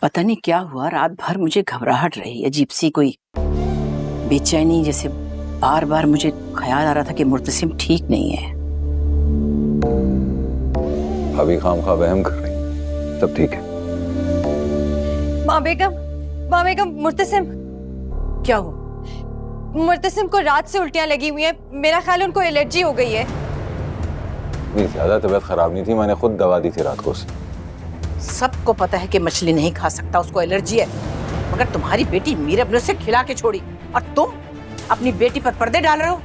पता नहीं क्या हुआ, रात भर मुझे घबराहट रही, अजीब सी कोई बेचैनी, जैसे बार बार मुझे ख्याल आ रहा था कि मुर्तसिम ठीक नहीं है। भाभी खामखा वहम कर रही, सब ठीक है। माँ बेगम, मुर्तसिम। क्या हो? मुर्तसिम को रात से उल्टियां लगी हुई हैं, मेरा ख्याल उनको एलर्जी हो गई है। इतनी ज्यादा तबीयत खराब नहीं थी, मैंने खुद दवा दी थी रात को उसे। सबको पता है कि मछली नहीं खा सकता, उसको एलर्जी है, मगर तुम्हारी बेटी मीरब ने उसे खिला के छोड़ी और तुम अपनी बेटी पर पर्दे डाल रहे हो।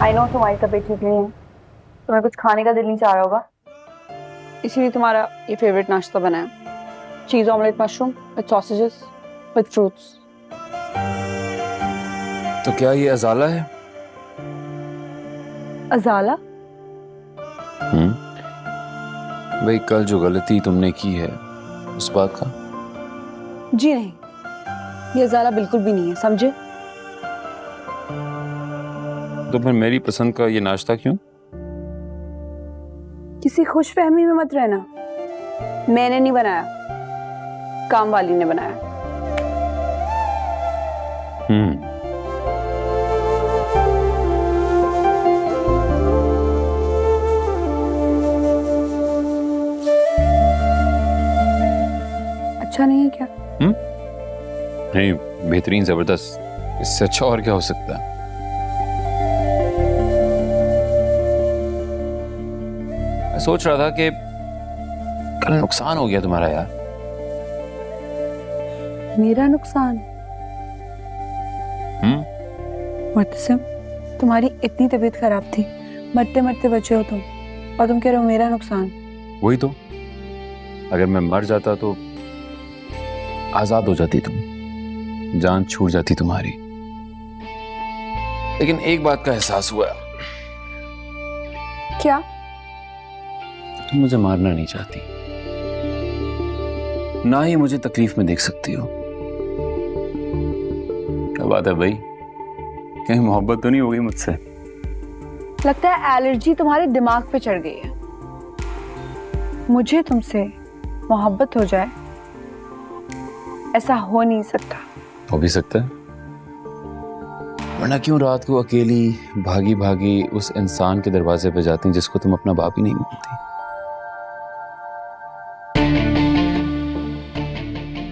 आई नो तुम्हारी तबीयत ठीक नहीं है, तुम्हें कुछ खाने का दिल नहीं चाह रहा होगा, इसीलिए तुम्हारा ये फेवरेट नाश्ता बनाया, चीज omelette mushroom with sausages with fruits. तो क्या ये अजाला है? अजाला? भाई कल जो गलती तुमने की है उस बात का? जी नहीं, ये अजाला बिल्कुल भी नहीं है, समझे? तो फिर मेरी पसंद का ये नाश्ता क्यों? किसी खुशफहमी में मत रहना, मैंने नहीं बनाया, काम वाली ने बनाया। अच्छा नहीं है क्या? नहीं, बेहतरीन, जबरदस्त, इससे अच्छा और क्या हो सकता है? मैं सोच रहा था कि कल नुकसान हो गया तुम्हारा यार। मेरा नुकसान? मुर्तसिम, तुम्हारी इतनी तबीयत खराब थी, मरते मरते बचे हो तुम, और तुम कह रहे हो मेरा नुकसान। वही तो, अगर मैं मर जाता तो आजाद हो जाती तुम, जान छूट जाती तुम्हारी। लेकिन एक बात का एहसास हुआ। क्या? तुम मुझे मारना नहीं चाहती, ना ही मुझे तकलीफ में देख सकती हो। क्या बात है भाई, कहीं मोहब्बत तो नहीं हो गई मुझसे? लगता है एलर्जी तुम्हारे दिमाग पे चढ़ गई है। मुझे तुमसे मोहब्बत हो जाए, ऐसा हो नहीं सकता। हो भी सकता है, वरना क्यों रात को अकेली भागी भागी उस इंसान के दरवाजे पे जाती जिसको तुम अपना बाप ही नहीं मानती?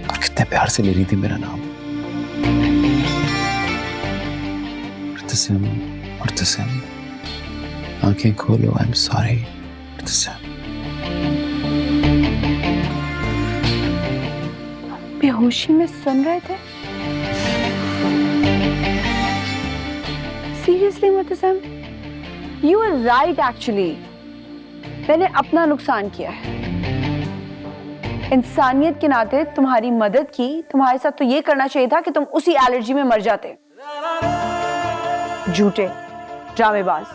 और कितने प्यार से ले रही थी मेरा नाम, मुर्तसिम, मुर्तसिम, आंखें खोलो, आई एम सॉरी मुर्तसिम। बेहोशी में सुन रहे थे? Seriously Murtasim, you are right actually, मैंने अपना नुकसान किया है। इंसानियत के नाते तुम्हारी मदद की, तुम्हारे साथ तो ये करना चाहिए था कि तुम उसी एलर्जी में मर जाते। झूठे ड्रामेबाज।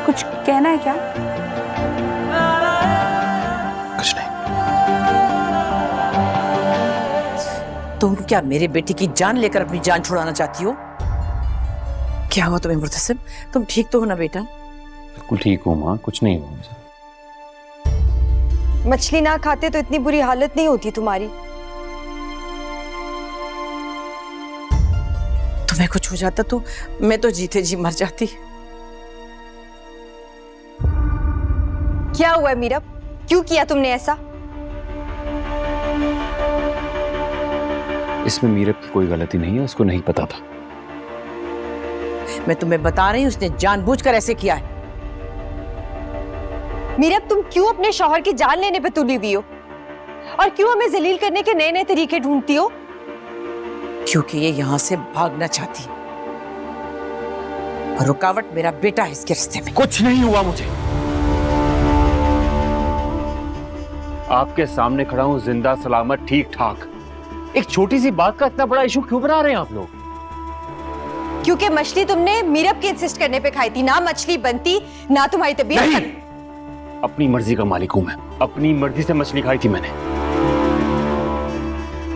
कुछ कहना है क्या? कुछ नहीं। तुम क्या मेरे बेटी की जान लेकर अपनी जान छुड़ाना चाहती हो? क्या हुआ तुम्हें मुर्तसिम? तुम ठीक तो हो ना बेटा? बिल्कुल ठीक हूँ माँ, कुछ नहीं हुआ मुझे। मछली ना खाते तो इतनी बुरी हालत नहीं होती तुम्हारी। तुम्हें कुछ हो जाता तो मैं तो जीते जी मर जाती। क्या हुआ है मीरब, क्यों किया तुमने ऐसा? इसमें मीरब की कोई गलती नहीं है, उसको नहीं पता था। मैं तुम्हें बता रही हूँ, उसने जानबूझकर ऐसे किया है। मीरब, तुम क्यों अपने शौहर की जान लेने पे तुली हुई हो, और क्यों हमें जलील करने के नए नए तरीके ढूंढती हो? क्योंकि ये यहाँ से भागना चाहती है, और रुकावट मेरा बेटा है इसके रास्ते में। कुछ नहीं हुआ मुझे, आपके सामने खड़ा हूं, जिंदा सलामत ठीक ठाक। एक छोटी सी बात का इतना बड़ा इशू क्यों बना रहे हैं आप लोग? क्योंकि मछली तुमने मीरब के इंसिस्ट करने पे खाई थी, ना मछली बनती ना तुम्हारी तबीयत। नहीं, अपनी मर्जी का मालिक हूं मैं, अपनी मर्जी से मछली खाई थी मैंने।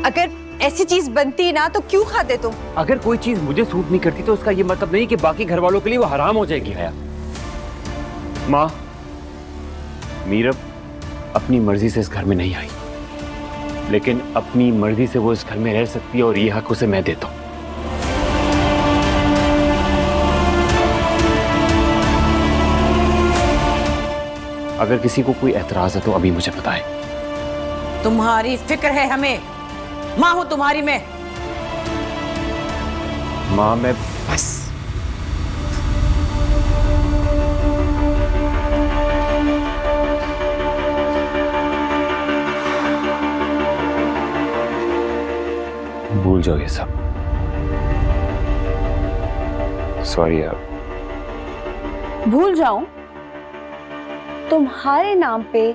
अगर ऐसी चीज बनती ना तो क्यों खाते तुम? अगर कोई चीज मुझे सूट नहीं करती तो उसका ये मतलब नहीं कि बाकी घर वालों के लिए वो हराम हो जाएगी। हया, माँ, मीरब अपनी मर्जी से इस घर में नहीं आई, लेकिन अपनी मर्जी से वो इस घर में रह सकती है और ये हक उसे मैं देता हूँ। अगर किसी को कोई एतराज है तो अभी मुझे बताएं। तुम्हारी फिक्र है हमें, माँ हूं तुम्हारी मैं। माँ, मैं बस भूल जाओ ये सब। सॉरी यार। भूल जाऊं? तुम्हारे नाम पे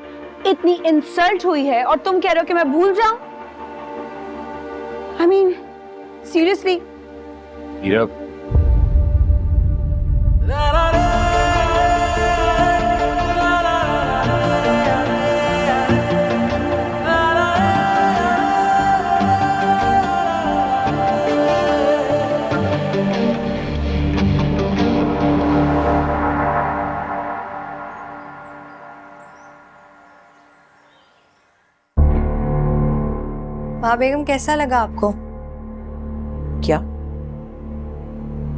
इतनी इंसल्ट हुई है और तुम कह रहे हो कि मैं भूल जाऊं? I mean, seriously? मीरब, माँ बेगम, कैसा लगा आपको क्या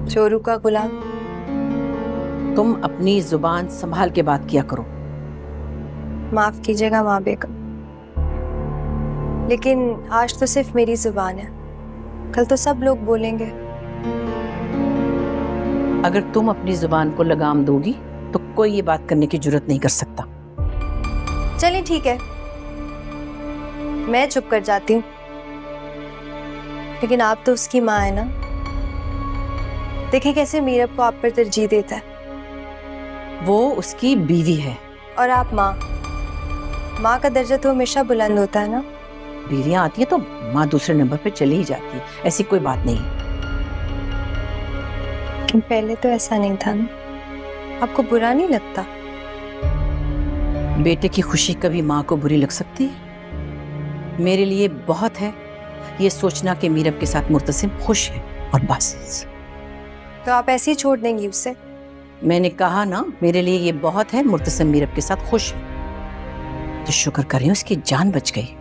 चोरू का गुलाम? तुम अपनी जुबान संभाल के बात किया करो। माफ कीजिएगा माँ बेगम, लेकिन आज तो सिर्फ मेरी जुबान है, कल तो सब लोग बोलेंगे। अगर तुम अपनी जुबान को लगाम दोगी तो कोई ये बात करने की जरूरत नहीं कर सकता। चलिए ठीक है, मैं चुप कर जाती हूँ, लेकिन आप तो उसकी माँ है ना। देखिए कैसे मीरब को आप पर तरजीह देता है। वो उसकी बीवी है। और आप माँ, माँ का दर्जा तो हमेशा बुलंद होता है ना। बीवियां आती है तो माँ दूसरे नंबर पे चली ही जाती है, ऐसी कोई बात नहीं है। लेकिन पहले तो ऐसा नहीं था ना, आपको बुरा नहीं लगता? बेटे की खुशी कभी माँ को बुरी लग सकती है? मेरे लिए बहुत है ये सोचना कि मीरब के साथ मुर्तसिम खुश है और बस। तो आप ऐसे ही छोड़ देंगी उसे? मैंने कहा ना, मेरे लिए ये बहुत है मुर्तसिम मीरब के साथ खुश है, तो शुक्र करें उसकी जान बच गई।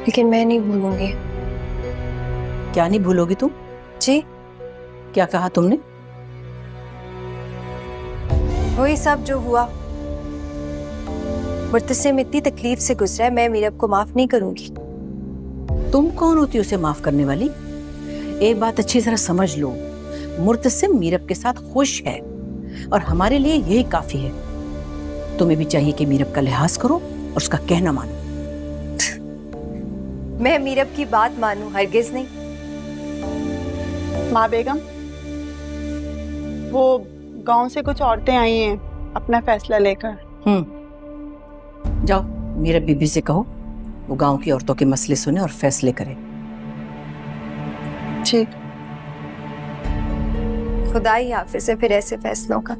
लेकिन मैं नहीं भूलूंगी। क्या नहीं भूलोगी तुम? जी, क्या कहा तुमने? वही सब जो हुआ। मुर्तसिम इतनी तकलीफ से गुजरा है, मैं मीरब को माफ नहीं करूंगी। तुम कौन होती हो उसे माफ करने वाली? एक बात अच्छी तरह समझ लो, मुर्तसिम मीरब के साथ खुश है और हमारे लिए यही काफी है। तुम्हें भी चाहिए कि मीरब का लिहाज करो और उसका कहना मानो। मैं मीरब की बात मानूं? हरगिज नहीं। माँ बेगम, वो गांव से कुछ औरतें आई हैं अपना फैसला लेकर। जाओ मीरब बीबी से कहो वो गांव की औरतों के मसले सुने और फैसले करे। ठीक। खुदा ही हाफिज है फिर ऐसे फैसलों का।